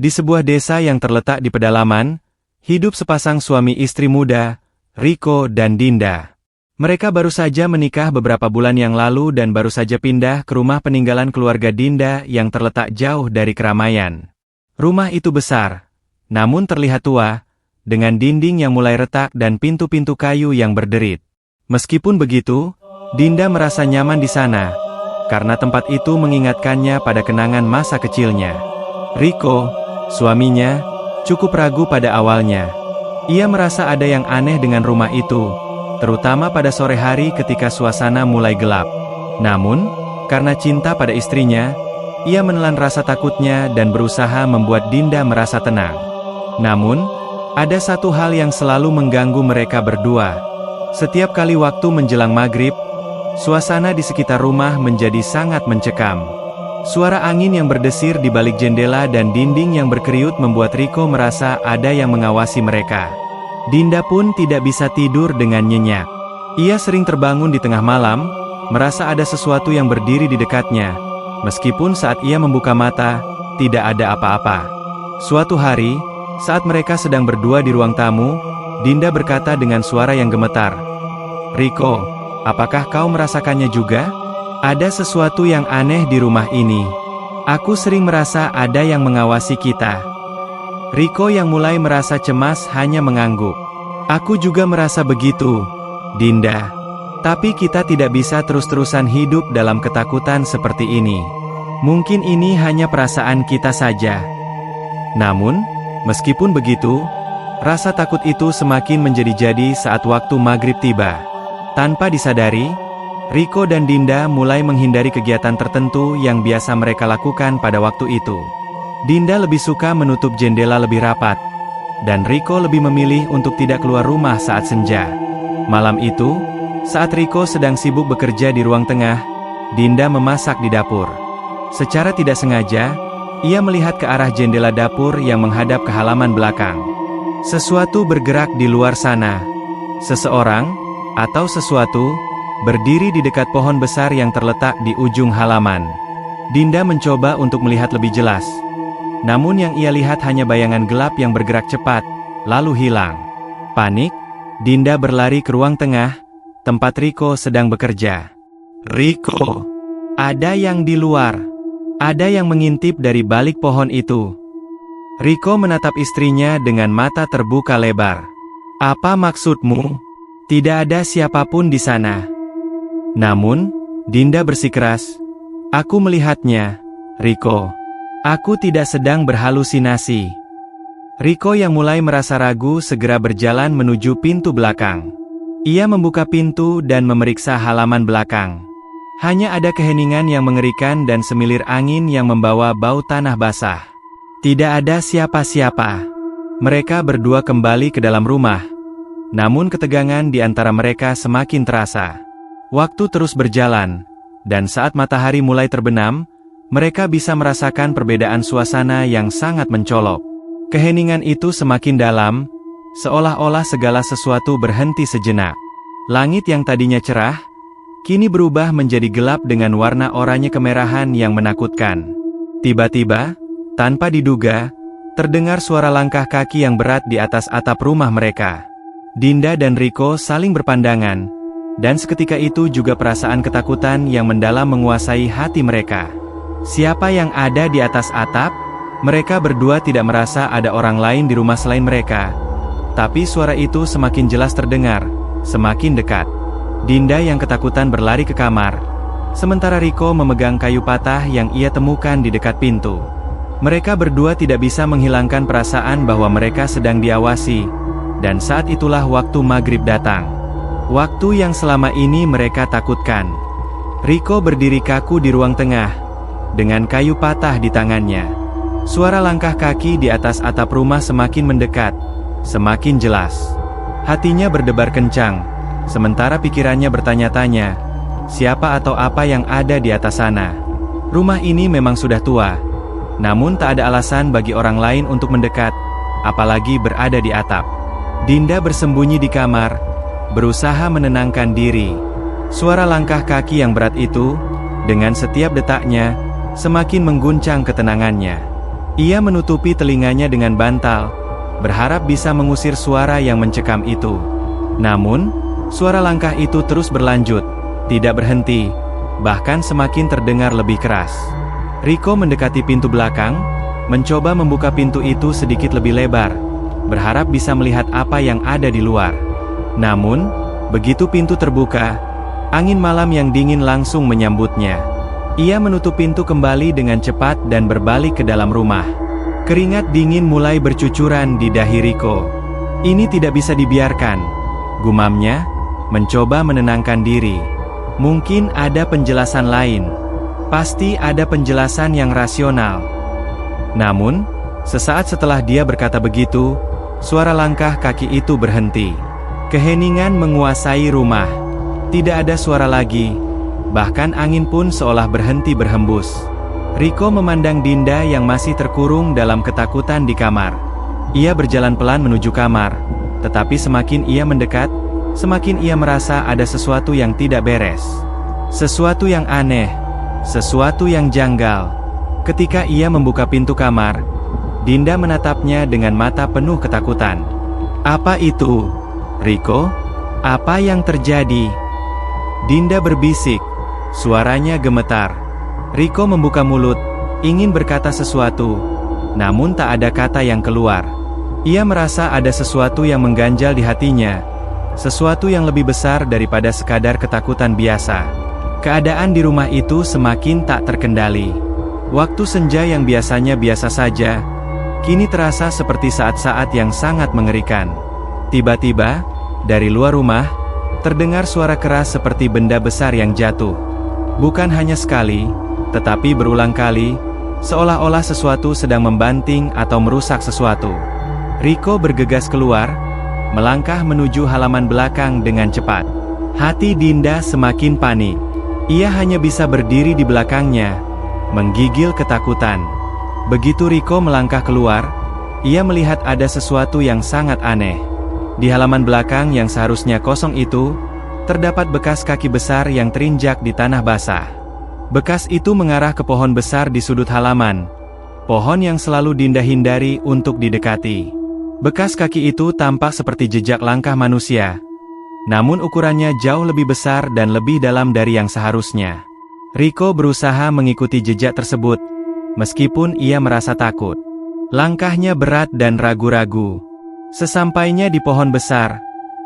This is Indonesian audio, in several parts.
Di sebuah desa yang terletak di pedalaman, hidup sepasang suami istri muda, Riko dan Dinda. Mereka baru saja menikah beberapa bulan yang lalu dan baru saja pindah ke rumah peninggalan keluarga Dinda yang terletak jauh dari keramaian. Rumah itu besar, namun terlihat tua, dengan dinding yang mulai retak dan pintu-pintu kayu yang berderit. Meskipun begitu, Dinda merasa nyaman di sana, karena tempat itu mengingatkannya pada kenangan masa kecilnya. Riko, suaminya, cukup ragu pada awalnya. Ia merasa ada yang aneh dengan rumah itu, terutama pada sore hari ketika suasana mulai gelap. Namun, karena cinta pada istrinya, ia menelan rasa takutnya dan berusaha membuat Dinda merasa tenang. Namun, ada satu hal yang selalu mengganggu mereka berdua. Setiap kali waktu menjelang maghrib, suasana di sekitar rumah menjadi sangat mencekam. Suara angin yang berdesir di balik jendela dan dinding yang berkeriut membuat Riko merasa ada yang mengawasi mereka. Dinda pun tidak bisa tidur dengan nyenyak. Ia sering terbangun di tengah malam, merasa ada sesuatu yang berdiri di dekatnya. Meskipun saat ia membuka mata, tidak ada apa-apa. Suatu hari, saat mereka sedang berdua di ruang tamu, Dinda berkata dengan suara yang gemetar, "Riko, apakah kau merasakannya juga? Ada sesuatu yang aneh di rumah ini. Aku sering merasa ada yang mengawasi kita." Riko yang mulai merasa cemas hanya mengangguk. "Aku juga merasa begitu, Dinda. Tapi kita tidak bisa terus-terusan hidup dalam ketakutan seperti ini. Mungkin ini hanya perasaan kita saja." Namun, meskipun begitu, rasa takut itu semakin menjadi-jadi saat waktu maghrib tiba. Tanpa disadari, Riko dan Dinda mulai menghindari kegiatan tertentu yang biasa mereka lakukan pada waktu itu. Dinda lebih suka menutup jendela lebih rapat, dan Riko lebih memilih untuk tidak keluar rumah saat senja. Malam itu, saat Riko sedang sibuk bekerja di ruang tengah, Dinda memasak di dapur. Secara tidak sengaja, ia melihat ke arah jendela dapur yang menghadap ke halaman belakang. Sesuatu bergerak di luar sana. Seseorang, atau sesuatu, berdiri di dekat pohon besar yang terletak di ujung halaman. Dinda mencoba untuk melihat lebih jelas. Namun yang ia lihat hanya bayangan gelap yang bergerak cepat, lalu hilang. Panik, Dinda berlari ke ruang tengah, tempat Riko sedang bekerja. "Riko, ada yang di luar. Ada yang mengintip dari balik pohon itu." Riko menatap istrinya dengan mata terbuka lebar. "Apa maksudmu? Tidak ada siapapun di sana." Namun, Dinda bersikeras, "Aku melihatnya, Riko. Aku tidak sedang berhalusinasi." Riko yang mulai merasa ragu segera berjalan menuju pintu belakang. Ia membuka pintu dan memeriksa halaman belakang. Hanya ada keheningan yang mengerikan dan semilir angin yang membawa bau tanah basah. Tidak ada siapa-siapa. Mereka berdua kembali ke dalam rumah. Namun ketegangan di antara mereka semakin terasa. Waktu terus berjalan, dan saat matahari mulai terbenam, mereka bisa merasakan perbedaan suasana yang sangat mencolok. Keheningan itu semakin dalam, seolah-olah segala sesuatu berhenti sejenak. Langit yang tadinya cerah, kini berubah menjadi gelap dengan warna oranye kemerahan yang menakutkan. Tiba-tiba, tanpa diduga, terdengar suara langkah kaki yang berat di atas atap rumah mereka. Dinda dan Riko saling berpandangan, dan seketika itu juga perasaan ketakutan yang mendalam menguasai hati mereka. Siapa yang ada di atas atap? Mereka berdua tidak merasa ada orang lain di rumah selain mereka. Tapi suara itu semakin jelas terdengar, semakin dekat. Dinda yang ketakutan berlari ke kamar, sementara Riko memegang kayu patah yang ia temukan di dekat pintu. Mereka berdua tidak bisa menghilangkan perasaan bahwa mereka sedang diawasi, dan saat itulah waktu maghrib datang. Waktu yang selama ini mereka takutkan. Riko berdiri kaku di ruang tengah, dengan kayu patah di tangannya. Suara langkah kaki di atas atap rumah semakin mendekat, semakin jelas. Hatinya berdebar kencang, sementara pikirannya bertanya-tanya, siapa atau apa yang ada di atas sana. Rumah ini memang sudah tua, namun tak ada alasan bagi orang lain untuk mendekat, apalagi berada di atap. Dinda bersembunyi di kamar, berusaha menenangkan diri. Suara langkah kaki yang berat itu, dengan setiap detaknya, semakin mengguncang ketenangannya. Ia menutupi telinganya dengan bantal, berharap bisa mengusir suara yang mencekam itu. Namun, suara langkah itu terus berlanjut, tidak berhenti, bahkan semakin terdengar lebih keras. Rico mendekati pintu belakang, mencoba membuka pintu itu sedikit lebih lebar, berharap bisa melihat apa yang ada di luar. Namun, begitu pintu terbuka, angin malam yang dingin langsung menyambutnya. Ia menutup pintu kembali dengan cepat dan berbalik ke dalam rumah. Keringat dingin mulai bercucuran di dahi Rico. Ini tidak bisa dibiarkan, gumamnya, mencoba menenangkan diri. Mungkin ada penjelasan lain. Pasti ada penjelasan yang rasional. Namun, sesaat setelah dia berkata begitu, suara langkah kaki itu berhenti. Keheningan menguasai rumah. Tidak ada suara lagi, bahkan angin pun seolah berhenti berhembus. Rico memandang Dinda yang masih terkurung dalam ketakutan di kamar. Ia berjalan pelan menuju kamar, tetapi semakin ia mendekat, semakin ia merasa ada sesuatu yang tidak beres. Sesuatu yang aneh, sesuatu yang janggal. Ketika ia membuka pintu kamar, Dinda menatapnya dengan mata penuh ketakutan. "Apa itu, Rico? Apa yang terjadi?" Dinda berbisik, suaranya gemetar. Rico membuka mulut, ingin berkata sesuatu, namun tak ada kata yang keluar. Ia merasa ada sesuatu yang mengganjal di hatinya, sesuatu yang lebih besar daripada sekadar ketakutan biasa. Keadaan di rumah itu semakin tak terkendali. Waktu senja yang biasanya biasa saja, kini terasa seperti saat-saat yang sangat mengerikan. Tiba-tiba, dari luar rumah, terdengar suara keras seperti benda besar yang jatuh. Bukan hanya sekali, tetapi berulang kali, seolah-olah sesuatu sedang membanting atau merusak sesuatu. Rico bergegas keluar, melangkah menuju halaman belakang dengan cepat. Hati Dinda semakin panik. Ia hanya bisa berdiri di belakangnya, menggigil ketakutan. Begitu Rico melangkah keluar, ia melihat ada sesuatu yang sangat aneh. Di halaman belakang yang seharusnya kosong itu, terdapat bekas kaki besar yang terinjak di tanah basah. Bekas itu mengarah ke pohon besar di sudut halaman, pohon yang selalu Dinda hindari untuk didekati. Bekas kaki itu tampak seperti jejak langkah manusia, namun ukurannya jauh lebih besar dan lebih dalam dari yang seharusnya. Rico berusaha mengikuti jejak tersebut, meskipun ia merasa takut. Langkahnya berat dan ragu-ragu. Sesampainya di pohon besar,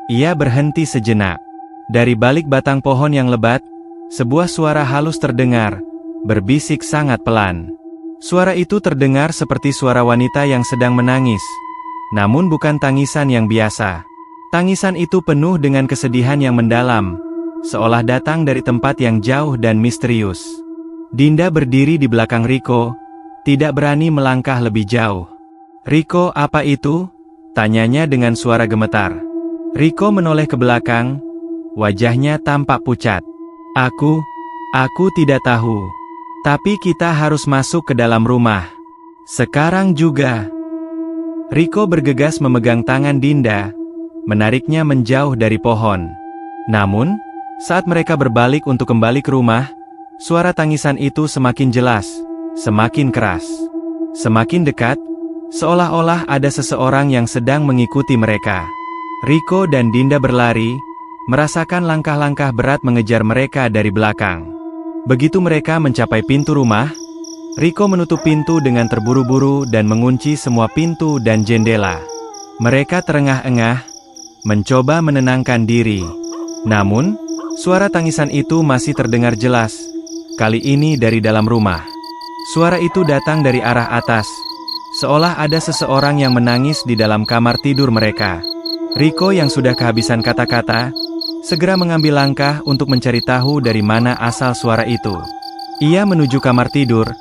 ia berhenti sejenak. Dari balik batang pohon yang lebat, sebuah suara halus terdengar, berbisik sangat pelan. Suara itu terdengar seperti suara wanita yang sedang menangis, namun bukan tangisan yang biasa. Tangisan itu penuh dengan kesedihan yang mendalam, seolah datang dari tempat yang jauh dan misterius. Dinda berdiri di belakang Rico, tidak berani melangkah lebih jauh. "Rico, apa itu?" tanyanya dengan suara gemetar. Rico menoleh ke belakang, wajahnya tampak pucat. Aku tidak tahu. Tapi kita harus masuk ke dalam rumah. Sekarang juga." Rico bergegas memegang tangan Dinda, menariknya menjauh dari pohon. Namun, saat mereka berbalik untuk kembali ke rumah, suara tangisan itu semakin jelas, semakin keras, semakin dekat, seolah-olah ada seseorang yang sedang mengikuti mereka. Rico dan Dinda berlari, merasakan langkah-langkah berat mengejar mereka dari belakang. Begitu mereka mencapai pintu rumah, Rico menutup pintu dengan terburu-buru dan mengunci semua pintu dan jendela. Mereka terengah-engah, mencoba menenangkan diri. Namun, suara tangisan itu masih terdengar jelas, kali ini dari dalam rumah. Suara itu datang dari arah atas, seolah ada seseorang yang menangis di dalam kamar tidur mereka. Rico yang sudah kehabisan kata-kata, segera mengambil langkah untuk mencari tahu dari mana asal suara itu. Ia menuju kamar tidur,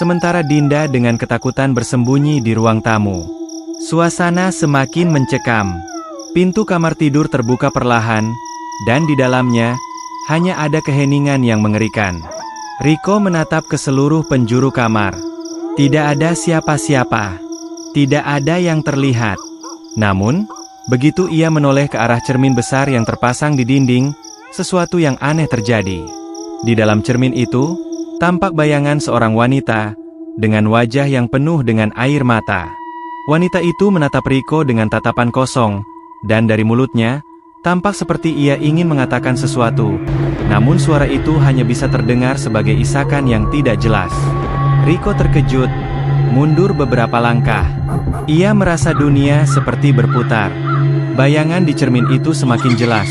sementara Dinda dengan ketakutan bersembunyi di ruang tamu. Suasana semakin mencekam. Pintu kamar tidur terbuka perlahan, dan di dalamnya, hanya ada keheningan yang mengerikan. Rico menatap ke seluruh penjuru kamar. Tidak ada siapa-siapa. Tidak ada yang terlihat. Namun, begitu ia menoleh ke arah cermin besar yang terpasang di dinding, sesuatu yang aneh terjadi. Di dalam cermin itu, tampak bayangan seorang wanita, dengan wajah yang penuh dengan air mata. Wanita itu menatap Riko dengan tatapan kosong, dan dari mulutnya, tampak seperti ia ingin mengatakan sesuatu. Namun suara itu hanya bisa terdengar sebagai isakan yang tidak jelas. Riko terkejut, mundur beberapa langkah. Ia merasa dunia seperti berputar. Bayangan di cermin itu semakin jelas,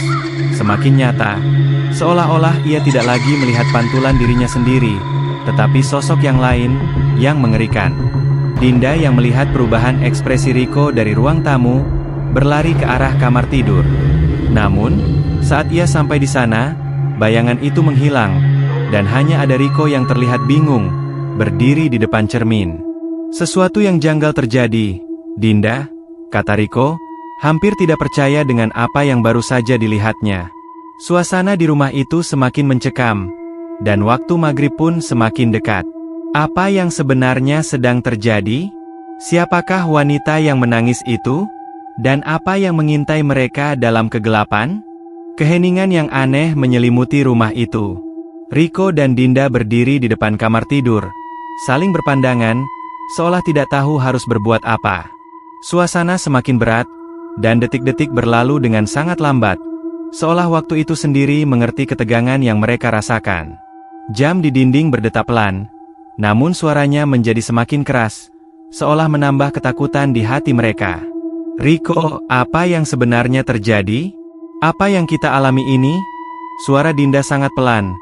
semakin nyata, seolah-olah ia tidak lagi melihat pantulan dirinya sendiri, tetapi sosok yang lain, yang mengerikan. Dinda yang melihat perubahan ekspresi Riko dari ruang tamu, berlari ke arah kamar tidur. Namun, saat ia sampai di sana, bayangan itu menghilang, dan hanya ada Riko yang terlihat bingung, berdiri di depan cermin. Sesuatu yang janggal terjadi, Dinda, kata Riko, hampir tidak percaya dengan apa yang baru saja dilihatnya. Suasana di rumah itu semakin mencekam, dan waktu maghrib pun semakin dekat. Apa yang sebenarnya sedang terjadi? Siapakah wanita yang menangis itu? Dan apa yang mengintai mereka dalam kegelapan? Keheningan yang aneh menyelimuti rumah itu. Riko dan Dinda berdiri di depan kamar tidur, saling berpandangan, seolah tidak tahu harus berbuat apa. Suasana semakin berat, dan detik-detik berlalu dengan sangat lambat, seolah waktu itu sendiri mengerti ketegangan yang mereka rasakan. Jam di dinding berdetak pelan, namun suaranya menjadi semakin keras, seolah menambah ketakutan di hati mereka. Riko, apa yang sebenarnya terjadi? Apa yang kita alami ini? Suara Dinda sangat pelan,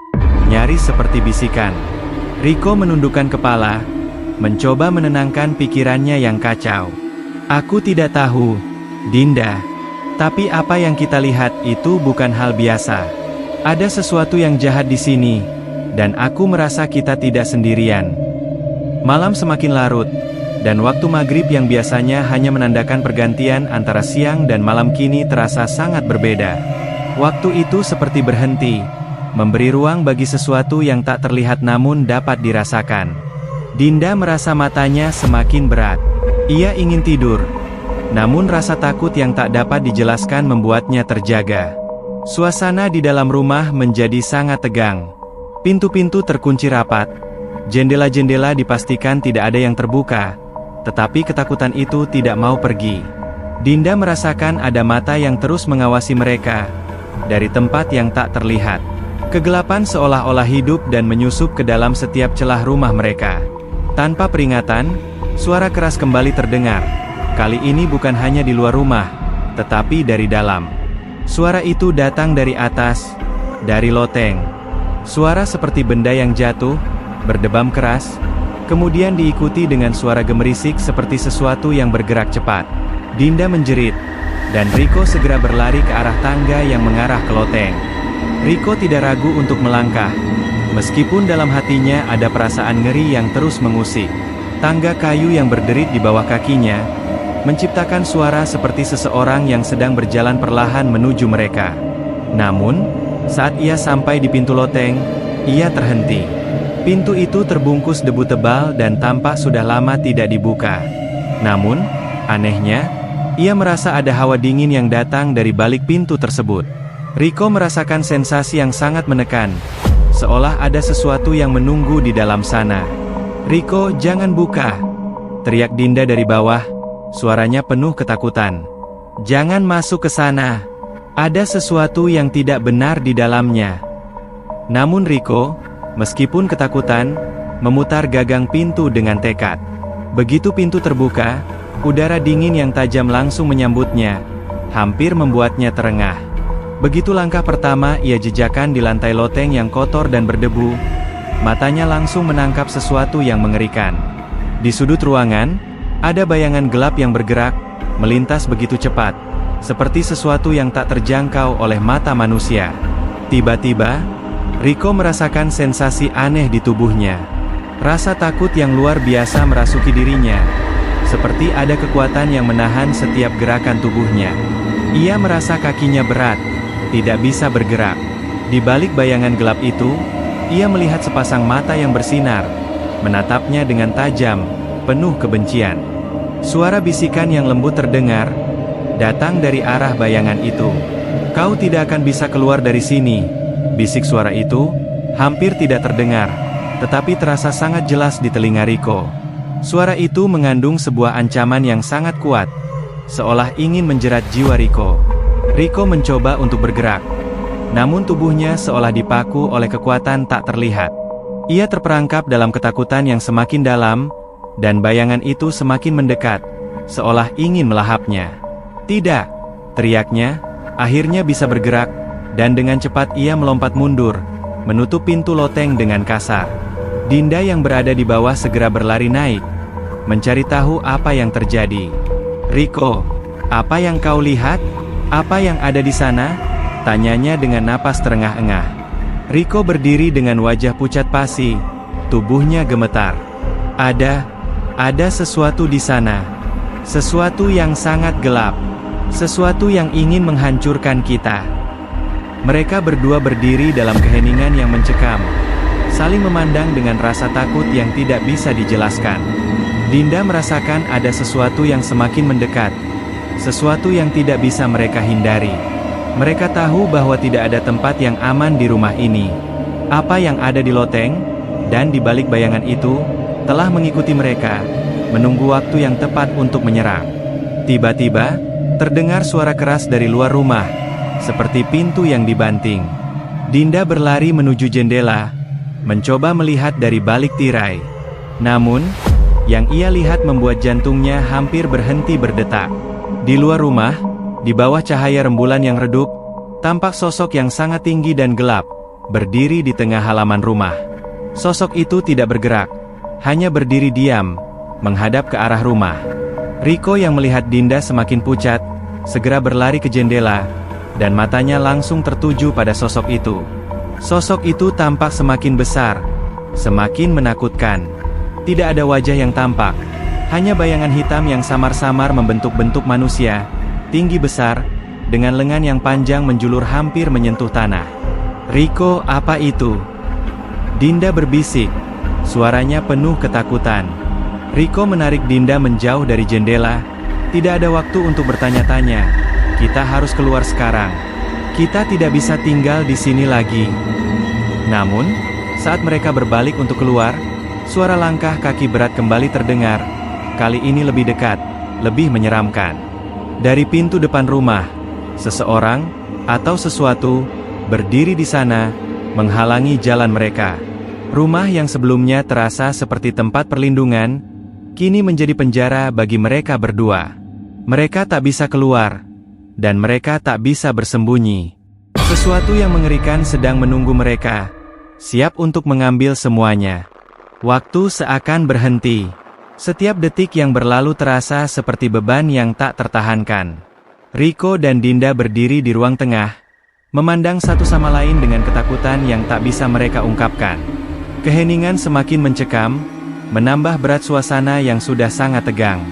nyaris seperti bisikan. Riko menundukkan kepala, mencoba menenangkan pikirannya yang kacau. Aku tidak tahu, Dinda. Tapi apa yang kita lihat itu bukan hal biasa. Ada sesuatu yang jahat di sini. Dan aku merasa kita tidak sendirian. Malam semakin larut, dan waktu maghrib yang biasanya hanya menandakan pergantian antara siang dan malam kini terasa sangat berbeda. Waktu itu seperti berhenti, memberi ruang bagi sesuatu yang tak terlihat namun dapat dirasakan. Dinda merasa matanya semakin berat. Ia ingin tidur, namun rasa takut yang tak dapat dijelaskan membuatnya terjaga. Suasana di dalam rumah menjadi sangat tegang. Pintu-pintu terkunci rapat, jendela-jendela dipastikan tidak ada yang terbuka, tetapi ketakutan itu tidak mau pergi. Dinda merasakan ada mata yang terus mengawasi mereka, dari tempat yang tak terlihat. Kegelapan seolah-olah hidup dan menyusup ke dalam setiap celah rumah mereka. Tanpa peringatan, suara keras kembali terdengar. Kali ini bukan hanya di luar rumah, tetapi dari dalam. Suara itu datang dari atas, dari loteng. Suara seperti benda yang jatuh, berdebam keras, kemudian diikuti dengan suara gemerisik seperti sesuatu yang bergerak cepat. Dinda menjerit, dan Riko segera berlari ke arah tangga yang mengarah ke loteng. Riko tidak ragu untuk melangkah, meskipun dalam hatinya ada perasaan ngeri yang terus mengusik. Tangga kayu yang berderit di bawah kakinya, menciptakan suara seperti seseorang yang sedang berjalan perlahan menuju mereka. Namun, saat ia sampai di pintu loteng, ia terhenti. Pintu itu terbungkus debu tebal dan tampak sudah lama tidak dibuka. Namun, anehnya, ia merasa ada hawa dingin yang datang dari balik pintu tersebut. Riko merasakan sensasi yang sangat menekan, seolah ada sesuatu yang menunggu di dalam sana. Riko, jangan buka! Teriak Dinda dari bawah, suaranya penuh ketakutan. Jangan masuk ke sana! Ada sesuatu yang tidak benar di dalamnya. Namun Riko, meskipun ketakutan, memutar gagang pintu dengan tekad. Begitu pintu terbuka, udara dingin yang tajam langsung menyambutnya, hampir membuatnya terengah. Begitu langkah pertama ia jejakkan di lantai loteng yang kotor dan berdebu, matanya langsung menangkap sesuatu yang mengerikan. Di sudut ruangan, ada bayangan gelap yang bergerak, melintas begitu cepat, seperti sesuatu yang tak terjangkau oleh mata manusia. Tiba-tiba, Riko merasakan sensasi aneh di tubuhnya. Rasa takut yang luar biasa merasuki dirinya, seperti ada kekuatan yang menahan setiap gerakan tubuhnya. Ia merasa kakinya berat, tidak bisa bergerak. Di balik bayangan gelap itu, ia melihat sepasang mata yang bersinar, menatapnya dengan tajam, penuh kebencian. Suara bisikan yang lembut terdengar, datang dari arah bayangan itu. Kau tidak akan bisa keluar dari sini. Bisik suara itu, hampir tidak terdengar, tetapi terasa sangat jelas di telinga Riko. Suara itu mengandung sebuah ancaman yang sangat kuat, seolah ingin menjerat jiwa Riko. Riko mencoba untuk bergerak, namun tubuhnya seolah dipaku oleh kekuatan tak terlihat. Ia terperangkap dalam ketakutan yang semakin dalam, dan bayangan itu semakin mendekat, seolah ingin melahapnya. "Tidak!" teriaknya, akhirnya bisa bergerak, dan dengan cepat ia melompat mundur, menutup pintu loteng dengan kasar. Dinda yang berada di bawah segera berlari naik, mencari tahu apa yang terjadi. "Riko, apa yang kau lihat? Apa yang ada di sana?" tanyanya dengan napas terengah-engah. Riko berdiri dengan wajah pucat pasi, tubuhnya gemetar. Ada sesuatu di sana. Sesuatu yang sangat gelap. Sesuatu yang ingin menghancurkan kita." Mereka berdua berdiri dalam keheningan yang mencekam, saling memandang dengan rasa takut yang tidak bisa dijelaskan. Dinda merasakan ada sesuatu yang semakin mendekat, sesuatu yang tidak bisa mereka hindari. Mereka tahu bahwa tidak ada tempat yang aman di rumah ini. Apa yang ada di loteng, dan di balik bayangan itu, telah mengikuti mereka, menunggu waktu yang tepat untuk menyerang. Tiba-tiba, terdengar suara keras dari luar rumah, seperti pintu yang dibanting. Dinda berlari menuju jendela, mencoba melihat dari balik tirai. Namun, yang ia lihat membuat jantungnya hampir berhenti berdetak. Di luar rumah, di bawah cahaya rembulan yang redup, tampak sosok yang sangat tinggi dan gelap, berdiri di tengah halaman rumah. Sosok itu tidak bergerak, hanya berdiri diam, menghadap ke arah rumah. Riko yang melihat Dinda semakin pucat, segera berlari ke jendela, dan matanya langsung tertuju pada sosok itu. Sosok itu tampak semakin besar, semakin menakutkan. Tidak ada wajah yang tampak, hanya bayangan hitam yang samar-samar membentuk-bentuk manusia, tinggi besar, dengan lengan yang panjang menjulur hampir menyentuh tanah. "Riko, apa itu?" Dinda berbisik, suaranya penuh ketakutan. Riko menarik Dinda menjauh dari jendela. "Tidak ada waktu untuk bertanya-tanya. Kita harus keluar sekarang. Kita tidak bisa tinggal di sini lagi." Namun, saat mereka berbalik untuk keluar, suara langkah kaki berat kembali terdengar, kali ini lebih dekat, lebih menyeramkan. Dari pintu depan rumah, seseorang, atau sesuatu, berdiri di sana, menghalangi jalan mereka. Rumah yang sebelumnya terasa seperti tempat perlindungan, kini menjadi penjara bagi mereka berdua. Mereka tak bisa keluar, dan mereka tak bisa bersembunyi. Sesuatu yang mengerikan sedang menunggu mereka, siap untuk mengambil semuanya. Waktu seakan berhenti. Setiap detik yang berlalu terasa seperti beban yang tak tertahankan. Riko dan Dinda berdiri di ruang tengah, memandang satu sama lain dengan ketakutan yang tak bisa mereka ungkapkan. Keheningan semakin mencekam, menambah berat suasana yang sudah sangat tegang.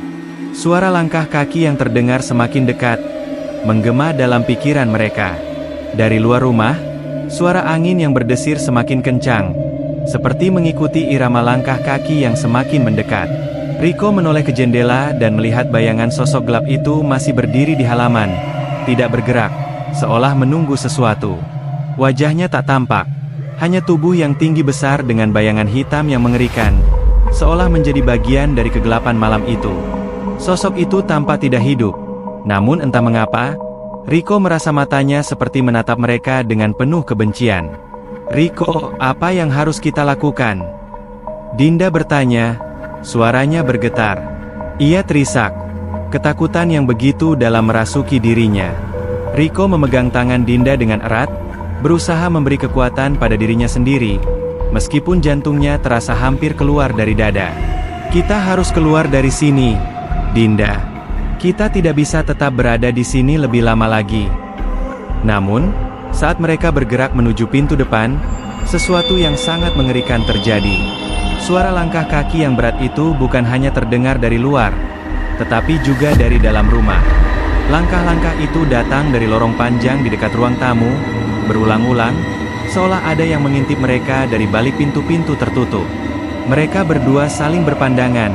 Suara langkah kaki yang terdengar semakin dekat, menggema dalam pikiran mereka. Dari luar rumah, suara angin yang berdesir semakin kencang, seperti mengikuti irama langkah kaki yang semakin mendekat. Riko menoleh ke jendela dan melihat bayangan sosok gelap itu masih berdiri di halaman, tidak bergerak, seolah menunggu sesuatu. Wajahnya tak tampak, hanya tubuh yang tinggi besar dengan bayangan hitam yang mengerikan, seolah menjadi bagian dari kegelapan malam itu. Sosok itu tampak tidak hidup, namun entah mengapa, Riko merasa matanya seperti menatap mereka dengan penuh kebencian. "Riko, apa yang harus kita lakukan?" Dinda bertanya. Suaranya bergetar. Ia terisak, ketakutan yang begitu dalam merasuki dirinya. Riko memegang tangan Dinda dengan erat, berusaha memberi kekuatan pada dirinya sendiri, meskipun jantungnya terasa hampir keluar dari dada. "Kita harus keluar dari sini, Dinda. Kita tidak bisa tetap berada di sini lebih lama lagi." Namun, saat mereka bergerak menuju pintu depan, sesuatu yang sangat mengerikan terjadi. Suara langkah kaki yang berat itu bukan hanya terdengar dari luar, tetapi juga dari dalam rumah. Langkah-langkah itu datang dari lorong panjang di dekat ruang tamu, berulang-ulang, seolah ada yang mengintip mereka dari balik pintu-pintu tertutup. Mereka berdua saling berpandangan,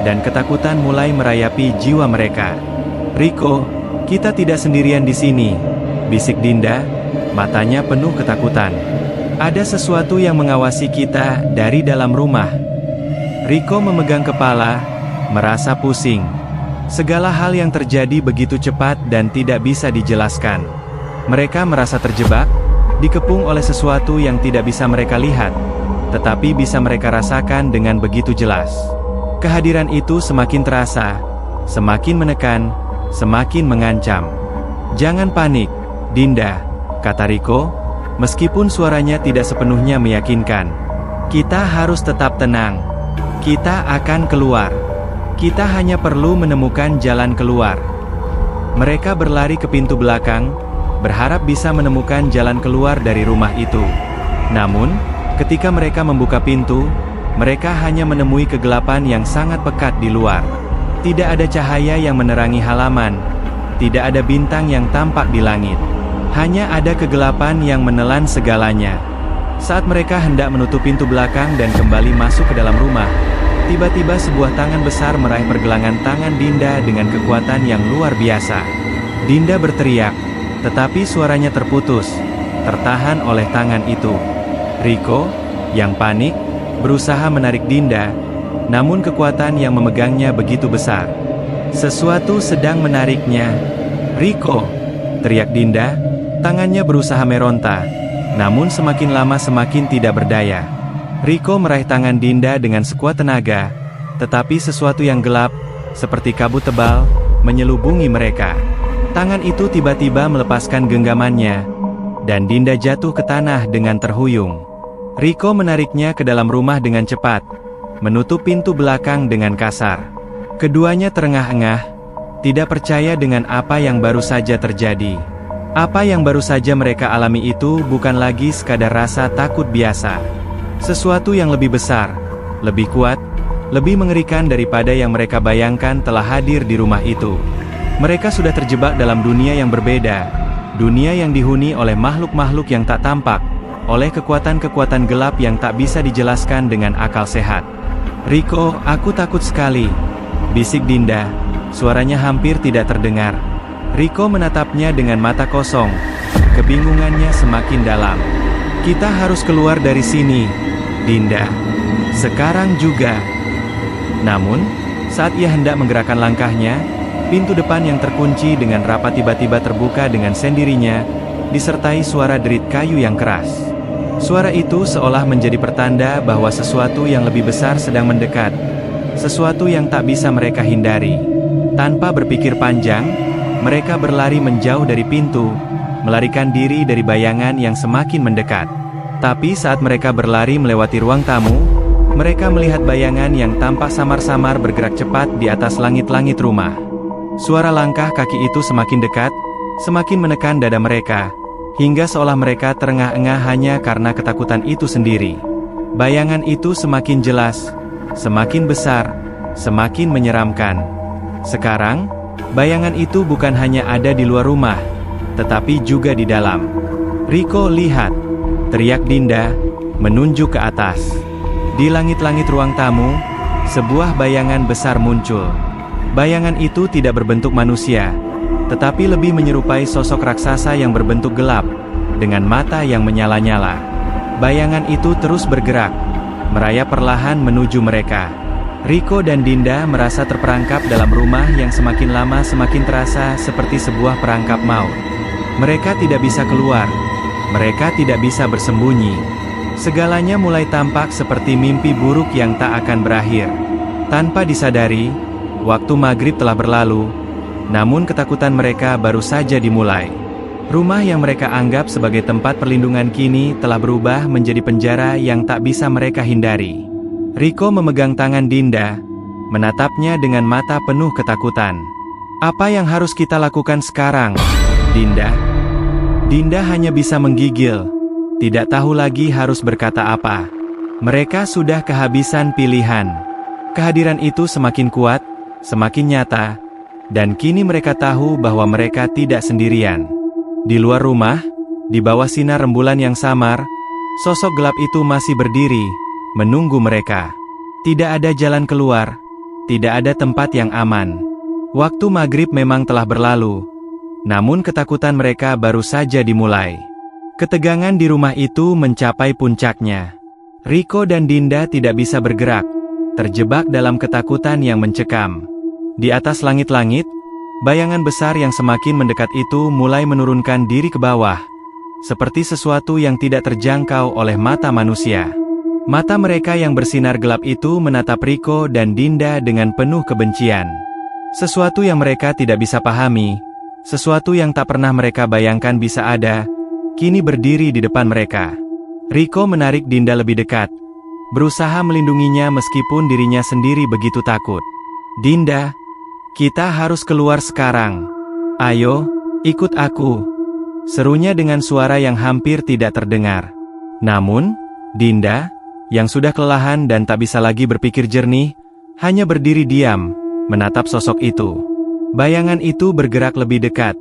dan ketakutan mulai merayapi jiwa mereka. "Riko, kita tidak sendirian di sini," bisik Dinda, matanya penuh ketakutan. Ada sesuatu yang mengawasi kita dari dalam rumah. Riko memegang kepala, merasa pusing. Segala hal yang terjadi begitu cepat dan tidak bisa dijelaskan. Mereka merasa terjebak, dikepung oleh sesuatu yang tidak bisa mereka lihat, tetapi bisa mereka rasakan dengan begitu jelas. Kehadiran itu semakin terasa, semakin menekan, semakin mengancam. "Jangan panik, Dinda," kata Riko, meskipun suaranya tidak sepenuhnya meyakinkan. "Kita harus tetap tenang. Kita akan keluar. Kita hanya perlu menemukan jalan keluar." Mereka berlari ke pintu belakang, berharap bisa menemukan jalan keluar dari rumah itu. Namun, ketika mereka membuka pintu, mereka hanya menemui kegelapan yang sangat pekat di luar. Tidak ada cahaya yang menerangi halaman, tidak ada bintang yang tampak di langit. Hanya ada kegelapan yang menelan segalanya. Saat mereka hendak menutup pintu belakang dan kembali masuk ke dalam rumah, tiba-tiba sebuah tangan besar meraih pergelangan tangan Dinda dengan kekuatan yang luar biasa. Dinda berteriak, tetapi suaranya terputus, tertahan oleh tangan itu. Riko, yang panik, berusaha menarik Dinda, namun kekuatan yang memegangnya begitu besar. Sesuatu sedang menariknya. "Riko!" teriak Dinda, tangannya berusaha meronta, namun semakin lama semakin tidak berdaya. Riko meraih tangan Dinda dengan sekuat tenaga, tetapi sesuatu yang gelap, seperti kabut tebal, menyelubungi mereka. Tangan itu tiba-tiba melepaskan genggamannya, dan Dinda jatuh ke tanah dengan terhuyung. Riko menariknya ke dalam rumah dengan cepat, menutup pintu belakang dengan kasar. Keduanya terengah-engah, tidak percaya dengan apa yang baru saja terjadi. Apa yang baru saja mereka alami itu bukan lagi sekadar rasa takut biasa. Sesuatu yang lebih besar, lebih kuat, lebih mengerikan daripada yang mereka bayangkan telah hadir di rumah itu. Mereka sudah terjebak dalam dunia yang berbeda, dunia yang dihuni oleh makhluk-makhluk yang tak tampak, oleh kekuatan-kekuatan gelap yang tak bisa dijelaskan dengan akal sehat. "Riko, aku takut sekali," bisik Dinda, suaranya hampir tidak terdengar. Riko menatapnya dengan mata kosong, kebingungannya semakin dalam. "Kita harus keluar dari sini, Dinda. Sekarang juga." Namun, saat ia hendak menggerakkan langkahnya, pintu depan yang terkunci dengan rapat tiba-tiba terbuka dengan sendirinya, disertai suara derit kayu yang keras. Suara itu seolah menjadi pertanda bahwa sesuatu yang lebih besar sedang mendekat, sesuatu yang tak bisa mereka hindari. Tanpa berpikir panjang, mereka berlari menjauh dari pintu, melarikan diri dari bayangan yang semakin mendekat. Tapi saat mereka berlari melewati ruang tamu, mereka melihat bayangan yang tampak samar-samar bergerak cepat di atas langit-langit rumah. Suara langkah kaki itu semakin dekat, semakin menekan dada mereka, hingga seolah mereka terengah-engah hanya karena ketakutan itu sendiri. Bayangan itu semakin jelas, semakin besar, semakin menyeramkan. Sekarang, bayangan itu bukan hanya ada di luar rumah, tetapi juga di dalam. "Riko, lihat!" teriak Dinda, menunjuk ke atas. Di langit-langit ruang tamu, sebuah bayangan besar muncul. Bayangan itu tidak berbentuk manusia, tetapi lebih menyerupai sosok raksasa yang berbentuk gelap, dengan mata yang menyala-nyala. Bayangan itu terus bergerak, merayap perlahan menuju mereka. Riko dan Dinda merasa terperangkap dalam rumah yang semakin lama semakin terasa seperti sebuah perangkap maut. Mereka tidak bisa keluar, mereka tidak bisa bersembunyi. Segalanya mulai tampak seperti mimpi buruk yang tak akan berakhir. Tanpa disadari, waktu maghrib telah berlalu, namun ketakutan mereka baru saja dimulai. Rumah yang mereka anggap sebagai tempat perlindungan kini telah berubah menjadi penjara yang tak bisa mereka hindari. Riko memegang tangan Dinda, menatapnya dengan mata penuh ketakutan. "Apa yang harus kita lakukan sekarang, Dinda?" Dinda hanya bisa menggigil, tidak tahu lagi harus berkata apa. Mereka sudah kehabisan pilihan. Kehadiran itu semakin kuat, semakin nyata, dan kini mereka tahu bahwa mereka tidak sendirian. Di luar rumah, di bawah sinar rembulan yang samar, sosok gelap itu masih berdiri, menunggu mereka. Tidak ada jalan keluar, tidak ada tempat yang aman. Waktu maghrib memang telah berlalu, namun ketakutan mereka baru saja dimulai. Ketegangan di rumah itu mencapai puncaknya. Riko dan Dinda tidak bisa bergerak, terjebak dalam ketakutan yang mencekam. Di atas langit-langit, bayangan besar yang semakin mendekat itu mulai menurunkan diri ke bawah, seperti sesuatu yang tidak terjangkau oleh mata manusia. Mata mereka yang bersinar gelap itu menatap Riko dan Dinda dengan penuh kebencian. Sesuatu yang mereka tidak bisa pahami, sesuatu yang tak pernah mereka bayangkan bisa ada, kini berdiri di depan mereka. Riko menarik Dinda lebih dekat, berusaha melindunginya meskipun dirinya sendiri begitu takut. "Dinda, kita harus keluar sekarang. Ayo, ikut aku," serunya dengan suara yang hampir tidak terdengar. Namun, Dinda, yang sudah kelelahan dan tak bisa lagi berpikir jernih, hanya berdiri diam, menatap sosok itu. Bayangan itu bergerak lebih dekat,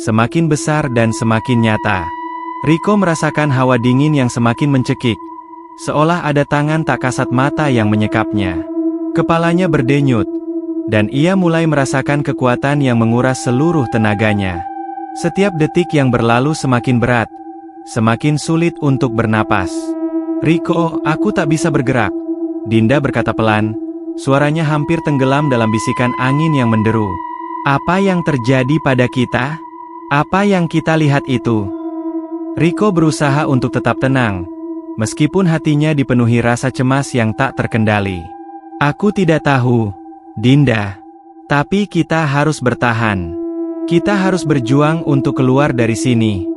semakin besar dan semakin nyata. Riko merasakan hawa dingin yang semakin mencekik, seolah ada tangan tak kasat mata yang menyekapnya. Kepalanya berdenyut, dan ia mulai merasakan kekuatan yang menguras seluruh tenaganya. Setiap detik yang berlalu semakin berat, semakin sulit untuk bernapas. "Riko, aku tak bisa bergerak," Dinda berkata pelan, suaranya hampir tenggelam dalam bisikan angin yang menderu. "Apa yang terjadi pada kita? Apa yang kita lihat itu?" Riko berusaha untuk tetap tenang, meskipun hatinya dipenuhi rasa cemas yang tak terkendali. "Aku tidak tahu, Dinda. Tapi kita harus bertahan. Kita harus berjuang untuk keluar dari sini."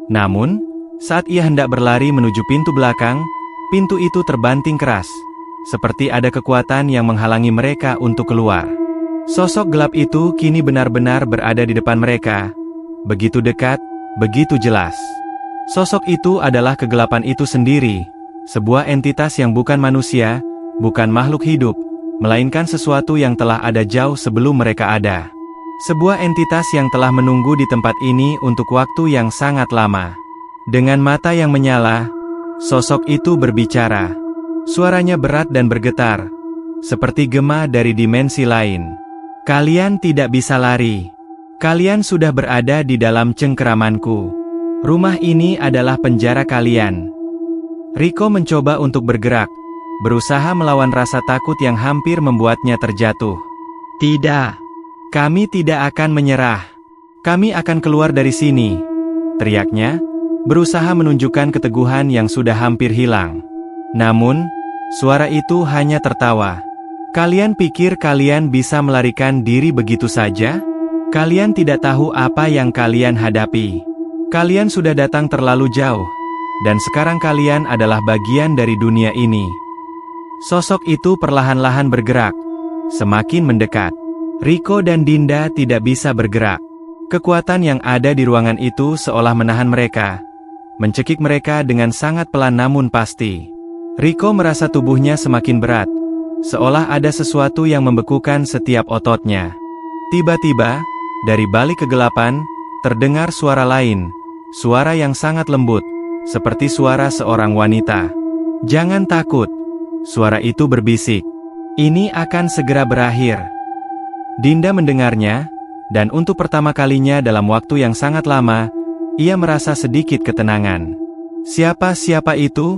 Namun, saat ia hendak berlari menuju pintu belakang, pintu itu terbanting keras, seperti ada kekuatan yang menghalangi mereka untuk keluar. Sosok gelap itu kini benar-benar berada di depan mereka, begitu dekat, begitu jelas. Sosok itu adalah kegelapan itu sendiri, sebuah entitas yang bukan manusia, bukan makhluk hidup, melainkan sesuatu yang telah ada jauh sebelum mereka ada. Sebuah entitas yang telah menunggu di tempat ini untuk waktu yang sangat lama. Dengan mata yang menyala, sosok itu berbicara. Suaranya berat dan bergetar, seperti gema dari dimensi lain. "Kalian tidak bisa lari. Kalian sudah berada di dalam cengkeramanku. Rumah ini adalah penjara kalian." Riko mencoba untuk bergerak, berusaha melawan rasa takut yang hampir membuatnya terjatuh. "Tidak. Kami tidak akan menyerah. Kami akan keluar dari sini," teriaknya, berusaha menunjukkan keteguhan yang sudah hampir hilang. Namun, suara itu hanya tertawa. "Kalian pikir kalian bisa melarikan diri begitu saja? Kalian tidak tahu apa yang kalian hadapi. Kalian sudah datang terlalu jauh, dan sekarang kalian adalah bagian dari dunia ini." Sosok itu perlahan-lahan bergerak, semakin mendekat. Riko dan Dinda tidak bisa bergerak. Kekuatan yang ada di ruangan itu seolah menahan mereka, mencekik mereka dengan sangat pelan namun pasti. Riko merasa tubuhnya semakin berat, seolah ada sesuatu yang membekukan setiap ototnya. Tiba-tiba, dari balik kegelapan, terdengar suara lain, suara yang sangat lembut, seperti suara seorang wanita. "Jangan takut," suara itu berbisik. "Ini akan segera berakhir." Dinda mendengarnya, dan untuk pertama kalinya dalam waktu yang sangat lama, ia merasa sedikit ketenangan. Siapa itu?"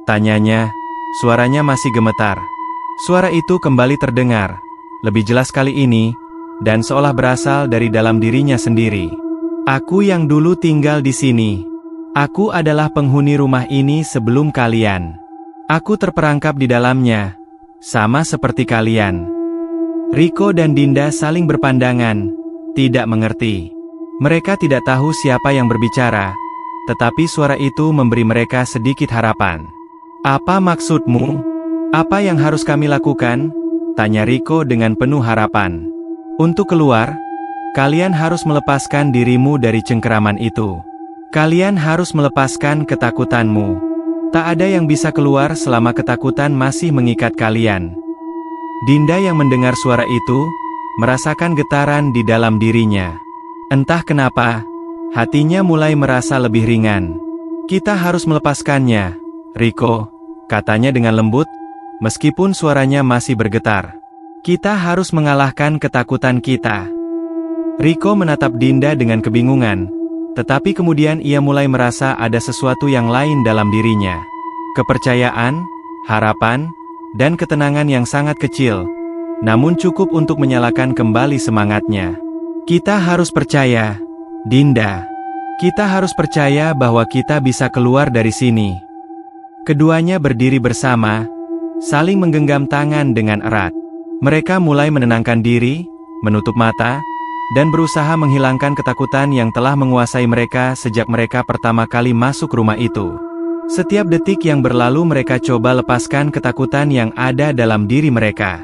tanyanya, suaranya masih gemetar. Suara itu kembali terdengar, lebih jelas kali ini, dan seolah berasal dari dalam dirinya sendiri. "Aku yang dulu tinggal di sini. Aku adalah penghuni rumah ini sebelum kalian. Aku terperangkap di dalamnya, sama seperti kalian." Riko dan Dinda saling berpandangan, tidak mengerti. Mereka tidak tahu siapa yang berbicara, tetapi suara itu memberi mereka sedikit harapan. "Apa maksudmu? Apa yang harus kami lakukan?" tanya Riko dengan penuh harapan. "Untuk keluar, kalian harus melepaskan dirimu dari cengkeraman itu. Kalian harus melepaskan ketakutanmu. Tak ada yang bisa keluar selama ketakutan masih mengikat kalian." Dinda yang mendengar suara itu, merasakan getaran di dalam dirinya. Entah kenapa, hatinya mulai merasa lebih ringan. "Kita harus melepaskannya, Riko," katanya dengan lembut, meskipun suaranya masih bergetar. "Kita harus mengalahkan ketakutan kita." Riko menatap Dinda dengan kebingungan, Tetapi kemudian ia mulai merasa ada sesuatu yang lain dalam dirinya. Kepercayaan, harapan, dan ketenangan yang sangat kecil, namun cukup untuk menyalakan kembali semangatnya. Kita harus percaya, Dinda. Kita harus percaya bahwa kita bisa keluar dari sini. Keduanya berdiri bersama, saling menggenggam tangan dengan erat. Mereka mulai menenangkan diri, menutup mata, dan berusaha menghilangkan ketakutan yang telah menguasai mereka sejak mereka pertama kali masuk rumah itu. Setiap detik yang berlalu mereka coba lepaskan ketakutan yang ada dalam diri mereka.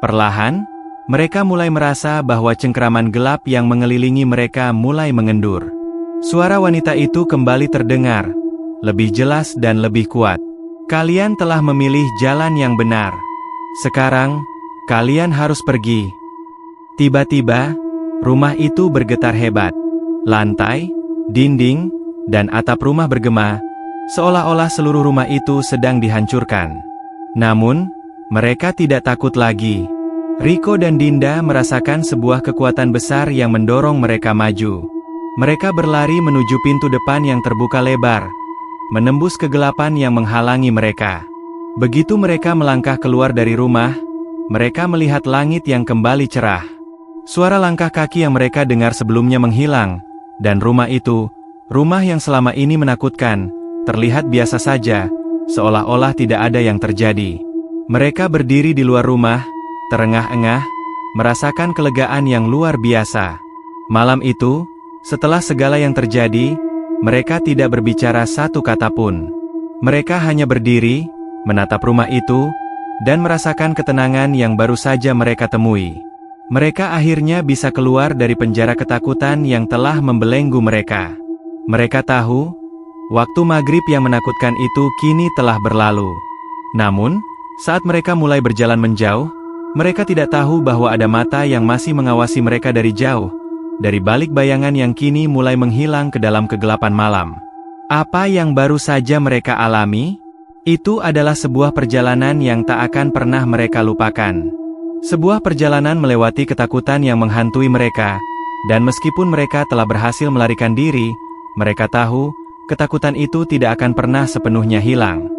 Perlahan, mereka mulai merasa bahwa cengkeraman gelap yang mengelilingi mereka mulai mengendur. Suara wanita itu kembali terdengar, lebih jelas dan lebih kuat. Kalian telah memilih jalan yang benar. Sekarang, kalian harus pergi. Tiba-tiba, rumah itu bergetar hebat. Lantai, dinding, dan atap rumah bergema, seolah-olah seluruh rumah itu sedang dihancurkan. Namun, mereka tidak takut lagi. Riko dan Dinda merasakan sebuah kekuatan besar yang mendorong mereka maju. Mereka berlari menuju pintu depan yang terbuka lebar, menembus kegelapan yang menghalangi mereka. Begitu mereka melangkah keluar dari rumah, mereka melihat langit yang kembali cerah. Suara langkah kaki yang mereka dengar sebelumnya menghilang, dan rumah itu, rumah yang selama ini menakutkan, terlihat biasa saja, seolah-olah tidak ada yang terjadi. Mereka berdiri di luar rumah, terengah-engah, merasakan kelegaan yang luar biasa. Malam itu, setelah segala yang terjadi, mereka tidak berbicara satu kata pun. Mereka hanya berdiri, menatap rumah itu, dan merasakan ketenangan yang baru saja mereka temui. Mereka akhirnya bisa keluar dari penjara ketakutan yang telah membelenggu mereka. Mereka tahu, waktu maghrib yang menakutkan itu kini telah berlalu. Namun, saat mereka mulai berjalan menjauh, mereka tidak tahu bahwa ada mata yang masih mengawasi mereka dari jauh, dari balik bayangan yang kini mulai menghilang ke dalam kegelapan malam. Apa yang baru saja mereka alami? Itu adalah sebuah perjalanan yang tak akan pernah mereka lupakan. Sebuah perjalanan melewati ketakutan yang menghantui mereka, dan meskipun mereka telah berhasil melarikan diri, mereka tahu, ketakutan itu tidak akan pernah sepenuhnya hilang.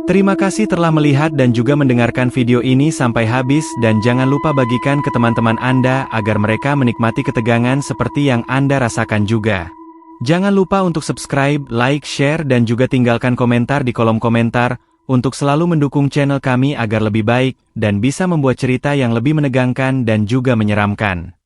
Terima kasih telah melihat dan juga mendengarkan video ini sampai habis dan jangan lupa bagikan ke teman-teman Anda agar mereka menikmati ketegangan seperti yang Anda rasakan juga. Jangan lupa untuk subscribe, like, share dan juga tinggalkan komentar di kolom komentar, untuk selalu mendukung channel kami agar lebih baik, dan bisa membuat cerita yang lebih menegangkan dan juga menyeramkan.